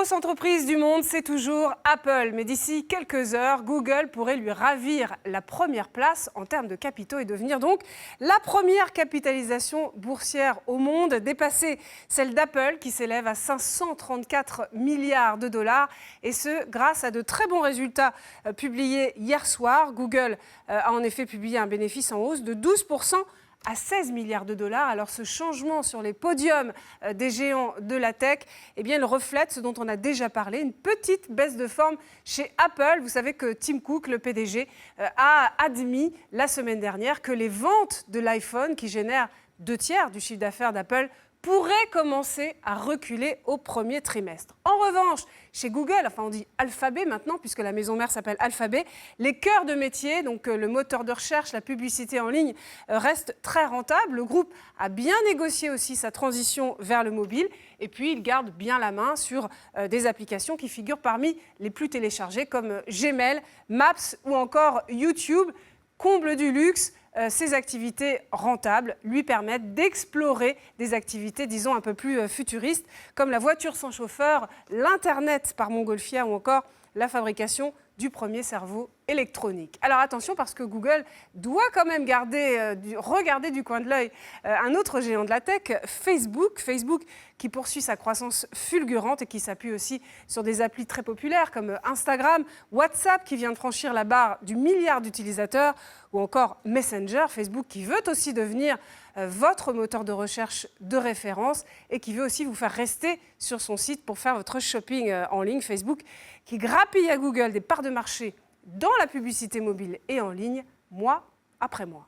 grosse entreprise du monde, c'est toujours Apple. Mais d'ici quelques heures, Google pourrait lui ravir la première place en termes de capitaux et devenir donc la première capitalisation boursière au monde, dépasser celle d'Apple qui s'élève à 534 milliards de dollars. Et ce, grâce à de très bons résultats publiés hier soir. Google a en effet publié un bénéfice en hausse de 12% à 16 milliards de dollars. Alors ce changement sur les podiums des géants de la tech, eh bien, il reflète ce dont on a déjà parlé, une petite baisse de forme chez Apple. Vous savez que Tim Cook, le PDG, a admis la semaine dernière que les ventes de l'iPhone, qui génèrent 2/3 du chiffre d'affaires d'Apple, pourrait commencer à reculer au premier trimestre. En revanche, chez Google, enfin on dit Alphabet maintenant, puisque la maison mère s'appelle Alphabet, les cœurs de métier, donc le moteur de recherche, la publicité en ligne, restent très rentables. Le groupe a bien négocié aussi sa transition vers le mobile, et puis il garde bien la main sur des applications qui figurent parmi les plus téléchargées, comme Gmail, Maps ou encore YouTube. Comble du luxe, ces activités rentables lui permettent d'explorer des activités, disons, un peu plus futuristes, comme la voiture sans chauffeur, l'Internet par Montgolfière ou encore la fabrication du premier cerveau électronique. Alors attention, parce que Google doit quand même regarder du coin de l'œil un autre géant de la tech, Facebook qui poursuit sa croissance fulgurante et qui s'appuie aussi sur des applis très populaires comme Instagram, WhatsApp qui vient de franchir la barre du milliard d'utilisateurs ou encore Messenger, Facebook qui veut aussi devenir votre moteur de recherche de référence et qui veut aussi vous faire rester sur son site pour faire votre shopping en ligne. Facebook qui grappille à Google des parts de marché dans la publicité mobile et en ligne, mois après mois.